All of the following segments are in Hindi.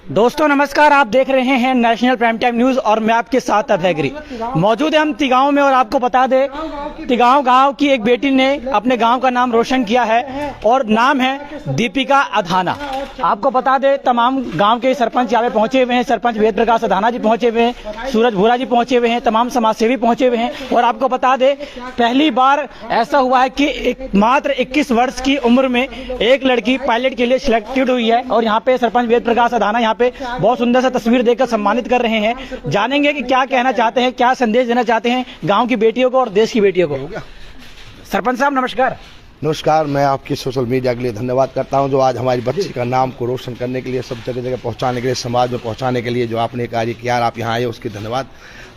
दोस्तों नमस्कार, आप देख रहे हैं नेशनल प्राइम टाइम न्यूज और मैं आपके साथ अभयगिरी मौजूद है हम तिगांव में। और आपको बता दें, तिगांव गांव की एक बेटी ने अपने गांव का नाम रोशन किया है और नाम है दीपिका अधाना। आपको बता दें, तमाम गांव के सरपंच यहाँ पे पहुंचे हुए हैं। सरपंच वेद प्रकाश अधाना जी पहुंचे हुए हैं, सूरज भूरा जी पहुंचे हुए हैं, तमाम समाजसेवी पहुंचे हुए हैं। और आपको बता दें, पहली बार ऐसा हुआ है कि मात्र 21 वर्ष की उम्र में एक लड़की पायलट के लिए सिलेक्टेड हुई है। और यहाँ पे सरपंच वेद प्रकाश अधाना यहाँ पे बहुत सुंदर सा तस्वीर देकर सम्मानित कर रहे हैं। जानेंगे कि क्या कहना चाहते हैं, क्या संदेश देना चाहते हैं गांव की बेटियों को और देश की बेटियों को। सरपंच साहब नमस्कार। नमस्कार, मैं आपकी सोशल मीडिया के लिए धन्यवाद करता हूं, जो आज हमारी बच्ची का नाम को रोशन करने के लिए, सब जगह जगह पहुंचाने के लिए, समाज में पहुंचाने के लिए जो आपने कार्य किया, आप यहां आए उसके धन्यवाद।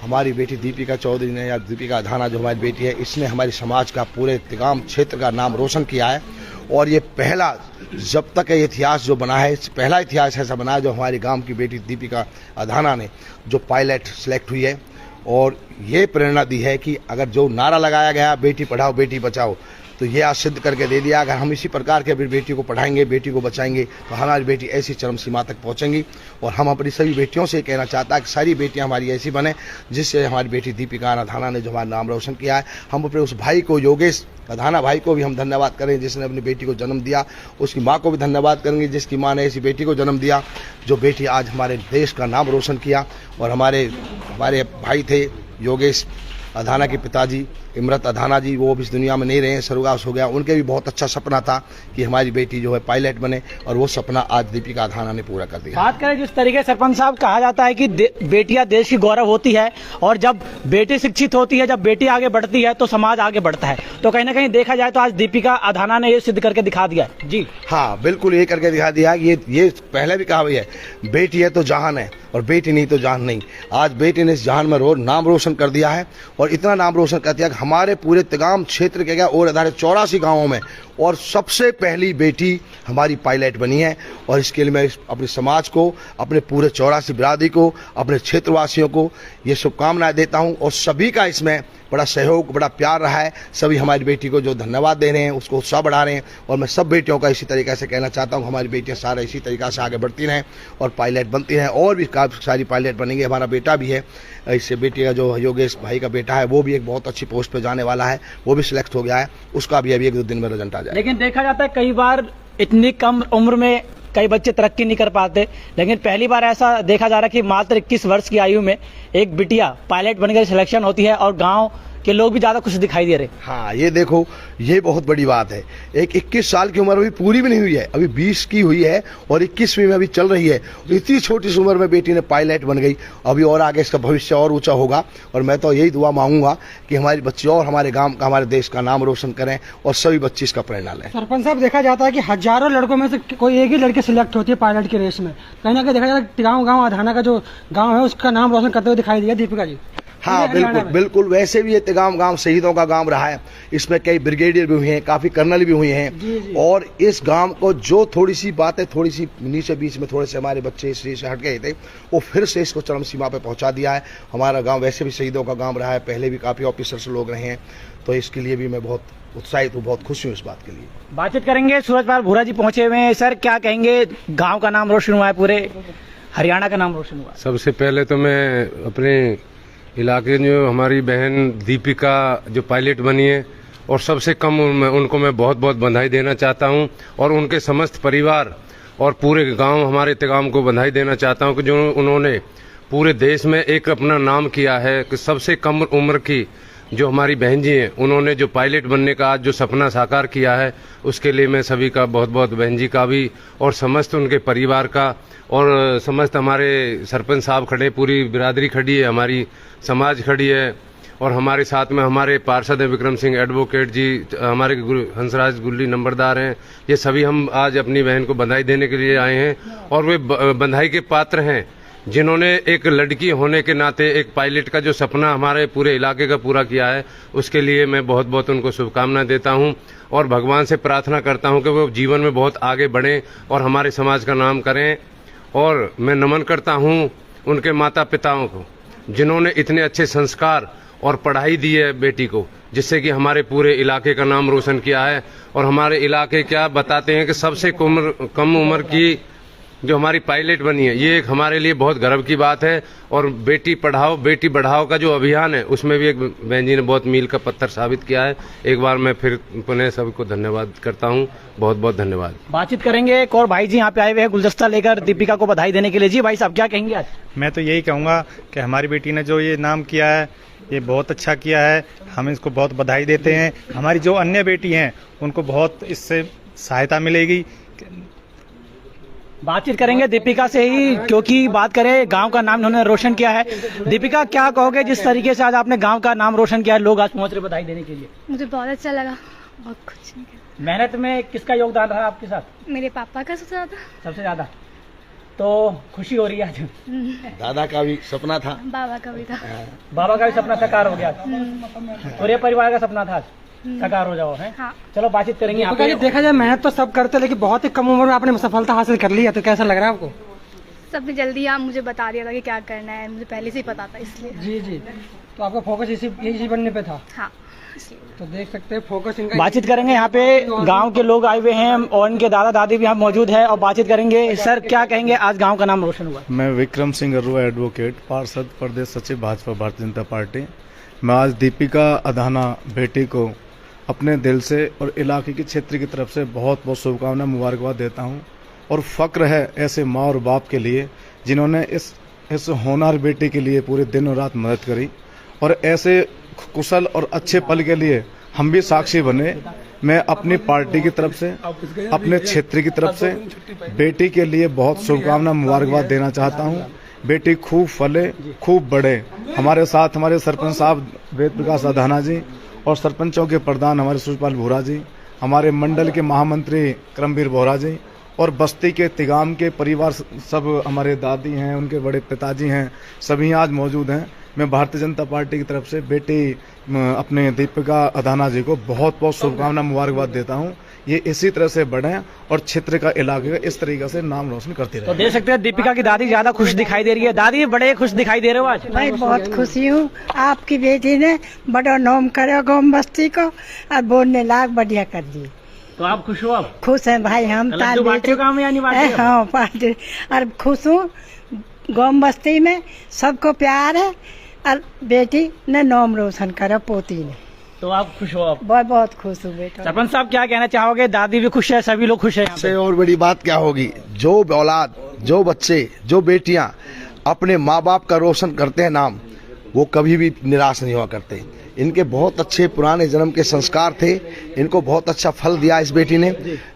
हमारी बेटी दीपिका चौधरी ने, या दीपिका अधाना जो हमारी बेटी है, इसने हमारी समाज का, पूरे तिगांव क्षेत्र का नाम रोशन किया है। और ये पहला, जब तक ये इतिहास जो बना है, पहला इतिहास ऐसा बना है जो हमारे गांव की बेटी दीपिका अधाना ने जो पायलट सेलेक्ट हुई है। और ये प्रेरणा दी है कि अगर जो नारा लगाया गया बेटी पढ़ाओ बेटी बचाओ, तो ये आज सिद्ध करके दे दिया। अगर हम इसी प्रकार के बेटी को पढ़ाएंगे, बेटी को बचाएंगे, तो हमारी बेटी ऐसी चरम सीमा तक पहुंचेंगी। और हम अपनी सभी बेटियों से कहना चाहता है कि सारी बेटियां हमारी ऐसी बने जिससे हमारी बेटी दीपिका अधाना ने जो हमारा नाम रोशन किया है। हम अपने उस भाई को, योगेश अधाना भाई को भी हम धन्यवाद करें जिसने अपनी बेटी को जन्म दिया। उसकी माँ को भी धन्यवाद करेंगे जिसकी माँ ने ऐसी बेटी को जन्म दिया, जो बेटी आज हमारे देश का नाम रोशन किया। और हमारे भाई थे योगेश अधाना के पिताजी इमरत अधाना जी, वो भी इस दुनिया में नहीं रहे, स्वर्गवास हो गया। उनके भी बहुत अच्छा सपना था कि हमारी बेटी जो है पायलट बने, और वो सपना आज दीपिका अधाना ने पूरा कर दिया। बात करें जिस तरीके से सरपंच साहब कहा जाता है कि बेटियां देश की गौरव होती है, और जब बेटी शिक्षित होती है, जब बेटी आगे बढ़ती है तो समाज आगे बढ़ता है। तो कहीं ना कहीं देखा जाए तो आज दीपिका अधाना ने ये सिद्ध करके दिखा दिया है। जी हाँ, बिल्कुल ये करके दिखा दिया। ये पहले भी कहा है, बेटी है तो जहान है और बेटी नहीं तो जान नहीं। आज बेटी ने इस जहान में नाम रोशन कर दिया है, और इतना नाम रोशन कर दिया कि हमारे पूरे तिगांव क्षेत्र के और आधारित 84 गांवों में और सबसे पहली बेटी हमारी पायलट बनी है। और इसके लिए मैं अपने समाज को, अपने पूरे 84 बिरादरी को, अपने क्षेत्रवासियों को ये शुभकामनाएं देता हूं। और सभी का इसमें बड़ा सहयोग, बड़ा प्यार रहा है। सभी हमारी बेटी को जो धन्यवाद दे रहे हैं, उसको उत्साह बढ़ा रहे हैं। और मैं सब बेटियों का इसी तरीके से कहना चाहता हूं, हमारी बेटियां सारा इसी तरीके से आगे बढ़ती रहें और पायलट बनती रहें, और भी काफ़ी सारी पायलट बनेंगे। हमारा बेटा भी है, इससे बेटी का जो योगेश भाई का बेटा है, वो भी एक बहुत अच्छी पोस्ट पे जाने वाला है, वो भी सिलेक्ट हो गया है। उसका भी अभी 1-2 दिन में रिजल्ट आ जाए। लेकिन देखा जाता है कई बार इतनी कम उम्र में कई बच्चे तरक्की नहीं कर पाते, लेकिन पहली बार ऐसा देखा जा रहा है कि मात्र 21 वर्ष की आयु में एक बिटिया पायलट बनकर सिलेक्शन होती है, और गांव के लोग भी ज्यादा खुश दिखाई दे रहे। हाँ, ये देखो, ये बहुत बड़ी बात है। एक 21 साल की उम्र अभी पूरी भी नहीं हुई है, अभी 20 की हुई है और 21वीं में अभी चल रही है। इतनी छोटी सी उम्र में बेटी ने पायलट बन गई। अभी और आगे इसका भविष्य और ऊंचा होगा। और मैं तो यही दुआ मांगूंगा कि हमारी बच्ची और हमारे गांव का, हमारे देश का नाम रोशन करें, और सभी बच्चे इसका प्रेरणा लें। सरपंच साहब, देखा जाता है कि हजारों लड़कों में से कोई एक ही लड़की सिलेक्ट होती है पायलट की रेस में। कहीं ना कहीं देखा जाता है तिगांव गाँव अधाना का जो गाँव है, उसका नाम रोशन करते हुए दिखाई दिया दीपिका जी। हाँ बिल्कुल। वैसे भी ये तिगांव गांव शहीदों का गांव रहा है। इसमें कई ब्रिगेडियर भी हुए हैं, काफी कर्नल भी हुए हैं। और इस गांव को जो थोड़ी सी बातें, थोड़ी सी नीचे बीच में थोड़े से हमारे बच्चे इस से हट गए थे, वो फिर से इसको चरम सीमा पे पहुंचा दिया है। हमारा गांव वैसे भी शहीदों का गांव रहा है, पहले भी काफी ऑफिसर्स लोग रहे हैं। तो इसके लिए भी मैं बहुत उत्साहित हूँ, बहुत खुश हूँ इस बात के लिए। बातचीत करेंगे, सूरजपाल भूरा जी पहुंचे हुए हैं। सर, क्या कहेंगे, गाँव का नाम रोशन हुआ है, पूरे हरियाणा का नाम रोशन हुआ है। सबसे पहले तो मैं अपने इलाके जो हमारी बहन दीपिका जो पायलट बनी है, और सबसे कम उम्र में उनको मैं बहुत बहुत बधाई देना चाहता हूं। और उनके समस्त परिवार और पूरे गांव, हमारे तिगांव को बधाई देना चाहता हूं कि जो उन्होंने पूरे देश में एक अपना नाम किया है कि सबसे कम उम्र की जो हमारी बहन जी हैं, उन्होंने जो पायलट बनने का आज जो सपना साकार किया है, उसके लिए मैं सभी का बहुत बहुत, बहन जी का भी और समस्त उनके परिवार का, और समस्त हमारे सरपंच साहब खड़े, पूरी बिरादरी खड़ी है, हमारी समाज खड़ी है। और हमारे साथ में हमारे पार्षद हैं विक्रम सिंह एडवोकेट जी, हमारे हंसराज गुल्ली नंबरदार हैं। ये सभी हम आज अपनी बहन को बधाई देने के लिए आए हैं, और वे बधाई के पात्र हैं जिन्होंने एक लड़की होने के नाते एक पायलट का जो सपना हमारे पूरे इलाके का पूरा किया है। उसके लिए मैं बहुत बहुत उनको शुभकामनाएं देता हूं, और भगवान से प्रार्थना करता हूं कि वो जीवन में बहुत आगे बढ़ें और हमारे समाज का नाम करें। और मैं नमन करता हूं उनके माता पिताओं को, जिन्होंने इतने अच्छे संस्कार और पढ़ाई दी है बेटी को, जिससे कि हमारे पूरे इलाके का नाम रोशन किया है। और हमारे इलाके क्या बताते हैं कि सबसे कम उम्र की जो हमारी पायलट बनी है, ये एक हमारे लिए बहुत गर्व की बात है। और बेटी पढ़ाओ बेटी बढ़ाओ का जो अभियान है, उसमें भी एक बहन जी ने बहुत मील का पत्थर साबित किया है। एक बार मैं फिर पुनः सबको धन्यवाद करता हूँ, बहुत बहुत धन्यवाद। बातचीत करेंगे एक और भाई जी यहाँ पे आए हुए हैं गुलदस्ता लेकर दीपिका को बधाई देने के लिए। जी भाई साहब, क्या कहेंगे आज? मैं तो यही कहूँगा कि हमारी बेटी ने जो ये नाम किया है, ये बहुत अच्छा किया है। हम इसको बहुत बधाई देते हैं। हमारी जो अन्य बेटी हैं उनको बहुत इससे सहायता मिलेगी। बातचीत करेंगे दीपिका से ही, क्योंकि बात करें गांव का नाम इन्होंने रोशन किया है। दीपिका, क्या कहोगे जिस तरीके से आज आपने गांव का नाम रोशन किया है, लोग आज पहुंच रहे बधाई देने के लिए? मुझे बहुत अच्छा लगा और कुछ नहीं कहा। मेहनत में किसका योगदान रहा आपके साथ? मेरे पापा का सबसे ज्यादा। सबसे ज्यादा। तो खुशी हो रही है आज? दादा का भी सपना था, बाबा का भी था। बाबा का भी सपना साकार हो गया आज। पूरे परिवार का सपना था आज साकार हो जाओ है। हाँ। चलो बातचीत करेंगे यहाँ पे। देखा जाए मेहनत तो सब करते हैं, लेकिन बहुत ही कम उम्र में आपने सफलता हासिल कर ली है, तो कैसा लग रहा है आपको? सबने जल्दी आप मुझे बता दिया था कि क्या करना है, मुझे पहले से ही पता था इसलिए। जी जी, तो आपका फोकस इसी बनने पे था? हाँ इसलिए। तो देख सकते हैं फोकस इनका। बातचीत करेंगे यहाँ पे गांव के लोग आए हुए हैं और इनके दादा दादी भी यहाँ मौजूद है और बातचीत करेंगे। सर, क्या कहेंगे आज गांव का नाम रोशन हुआ? मैं विक्रम सिंह अरुआ, एडवोकेट, पार्षद, प्रदेश सचिव, भाजपा भारतीय जनता पार्टी। मैं आज दीपिका अधाना बेटी को अपने दिल से और इलाके की क्षेत्र की तरफ से बहुत बहुत शुभकामनाएं, मुबारकबाद देता हूं। और फक्र है ऐसे माँ और बाप के लिए जिन्होंने इस होनहार बेटी के लिए पूरे दिन और रात मदद करी, और ऐसे कुशल और अच्छे पल के लिए हम भी साक्षी बने। मैं अपनी पार्टी की तरफ से, अपने क्षेत्र की तरफ से बेटी के लिए बहुत शुभकामना, मुबारकबाद देना चाहता हूं। बेटी खूब फले, खूब बढ़े। हमारे साथ हमारे सरपंच साहब वेद प्रकाश अधाना जी और सरपंचों के प्रधान हमारे सुजपाल बोहरा जी, हमारे मंडल के महामंत्री करमवीर बोहरा जी, और बस्ती के तिगाम के परिवार सब, हमारे दादी हैं, उनके बड़े पिताजी हैं, सभी आज मौजूद हैं। मैं भारतीय जनता पार्टी की तरफ से बेटी अपने दीपिका अधाना जी को बहुत बहुत शुभकामना, मुबारकबाद देता हूं। ये इसी तरह से बढ़े और क्षेत्र का, इलाके का इस तरीके से नाम रोशन करती रहे। तो देख सकते हैं दीपिका की दादी ज्यादा खुश दिखाई दे रही है। दादी, बड़े खुश दिखाई दे रहे हो आज? मैं बहुत खुशी हूँ, आपकी बेटी ने बड़ा नाम करे गाँव बस्ती को और बोलने लायक बढ़िया कर दी। तो आप खुश हो? अब खुश हैं भाई हम। काम या नहीं बांटे? हाँ बांटे, और खुश हूँ। गाँव बस्ती में सबको प्यार है और बेटी ने नाम रोशन करा, पोती ने। तो आप खुश हो? अब बहुत बहुत खुश हूँ बेटा। सरपंच साहब, क्या कहना चाहोगे? दादी भी खुश है, सभी लोग खुश है यहाँ पे। से और बड़ी बात क्या होगी? जो औलाद, जो बच्चे, जो बेटियां अपने माँ बाप का रोशन करते हैं नाम, वो कभी भी निराश नहीं हुआ करते। इनके बहुत अच्छे पुराने जन्म के संस्कार थे, इनको बहुत अच्छा फल दिया इस बेटी ने।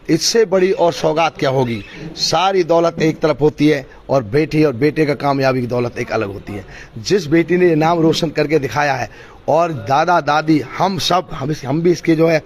इससे बड़ी और सौगात क्या होगी? सारी दौलत एक तरफ होती है और बेटी और बेटे का कामयाबी की दौलत एक अलग होती है। जिस बेटी ने ये नाम रोशन करके दिखाया है, और दादा दादी हम सब, हम भी इसके जो है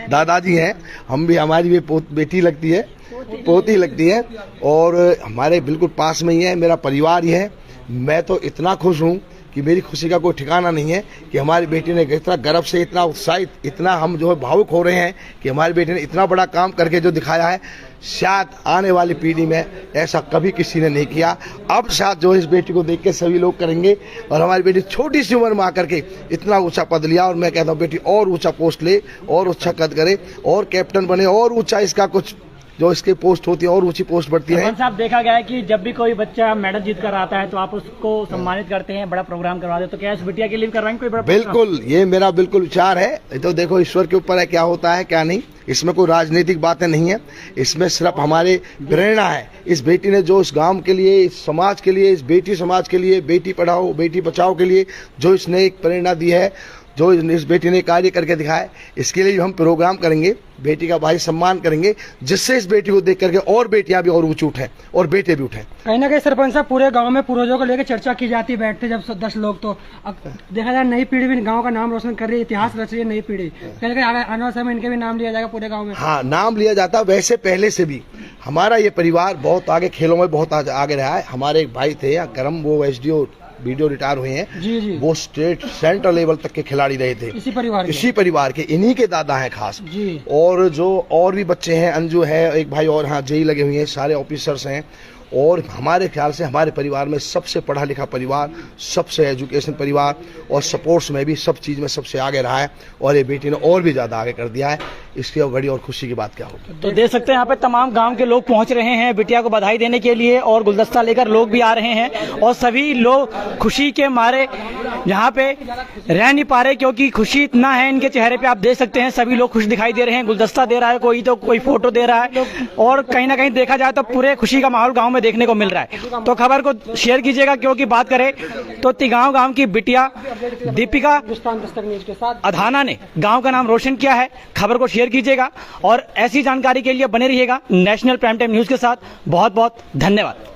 दादाजी हैं, हम भी, हमारी भी बेटी लगती है, पोती लगती है, और हमारे बिल्कुल पास में ही है, मेरा परिवार ही है। मैं तो इतना खुश हूँ कि मेरी खुशी का कोई ठिकाना नहीं है कि हमारी बेटी ने इतना गर्व से, इतना उत्साहित, इतना हम जो है भावुक हो रहे हैं कि हमारी बेटी ने इतना बड़ा काम करके जो दिखाया है, शायद आने वाली पीढ़ी में ऐसा कभी किसी ने नहीं किया। अब शायद जो इस बेटी को देख के सभी लोग करेंगे, और हमारी बेटी छोटी सी उम्र में आकर के इतना ऊंचा पद लिया, और मैं कहता हूँ बेटी और ऊंचा पोस्ट ले, और ऊंचा कद करे, और कैप्टन बने, और ऊंचा इसका कुछ जो इसके पोस्ट होती है और ऊंची पोस्ट बढ़ती है। साहब, देखा गया है कि जब भी कोई बच्चा मेडल जीत कर आता है तो आप उसको सम्मानित करते हैं, बड़ा प्रोग्राम करवा देते, तो क्या इस बिटिया के लिए भी करवाएंगे कोई बड़ा? बिल्कुल, ये मेरा बिल्कुल विचार है। तो देखो, ईश्वर के ऊपर है क्या होता है क्या नहीं। इसमें कोई राजनीतिक बातें नहीं है, इसमें सिर्फ हमारे प्रेरणा है। इस बेटी ने जो इस गांव के लिए, इस समाज के लिए, इस बेटी समाज के लिए, बेटी पढ़ाओ बेटी बचाओ के लिए जो इसने एक प्रेरणा दी है, जो इस बेटी ने कार्य करके दिखाया, इसके लिए हम प्रोग्राम करेंगे, बेटी का भाई सम्मान करेंगे, जिससे इस बेटी को देख करके और बेटियां भी और ऊंच उठें और बेटे भी उठें। कहीं ना कहीं सरपंच साहब, पूरे गांव में पूर्वजों को लेकर चर्चा की जाती है, बैठते जब 10 लोग, तो अब देखा जाए नई पीढ़ी भी गांव का नाम रोशन कर रही है, इतिहास रच रही है नई पीढ़ी। कहीं ना कहीं आने वाले समय इनके भी नाम लिया जाएगा पूरे गाँव में? हाँ, नाम लिया जाता। वैसे पहले से भी हमारा ये परिवार बहुत आगे, खेलों में बहुत आगे रहा है। हमारे एक भाई थे करम, वो SDO वीडियो रिटायर हुए हैं जी जी, वो स्टेट सेंट्रल लेवल तक के खिलाड़ी रहे थे, इसी परिवार के, इन्हीं के दादा हैं खास जी। और जो और भी बच्चे हैं, अंजू है एक भाई, और हाँ जेई लगे हुए हैं, सारे ऑफिसर्स हैं। और हमारे ख्याल से हमारे परिवार में सबसे पढ़ा लिखा परिवार, सबसे एजुकेशन परिवार, और सपोर्ट्स में भी सब चीज़ में सबसे आगे रहा है, और ये बेटी ने और भी ज़्यादा आगे कर दिया है। इसकी और बड़ी और खुशी की बात क्या होगी। तो देख सकते हैं यहाँ पे तमाम गांव के लोग पहुंच रहे हैं बिटिया को बधाई देने के लिए और गुलदस्ता लेकर लोग भी आ रहे हैं और सभी लोग खुशी के मारे यहाँ पे रह नहीं पा रहे क्योंकि खुशी इतना है इनके चेहरे पे। आप देख सकते हैं सभी लोग खुश दिखाई दे रहे हैं, गुलदस्ता दे रहा है कोई तो कोई फोटो दे रहा है और कहीं ना कहीं देखा जाए तो पूरे खुशी का माहौल गाँव में देखने को मिल रहा है। तो खबर को शेयर कीजिएगा क्योंकि बात करें तो तिगांव गाँव की बिटिया दीपिका अधाना ने गाँव का नाम रोशन किया है। खबर को शेयर कीजिएगा और ऐसी जानकारी के लिए बने रहिएगा नेशनल प्राइम टाइम न्यूज के साथ। बहुत बहुत धन्यवाद।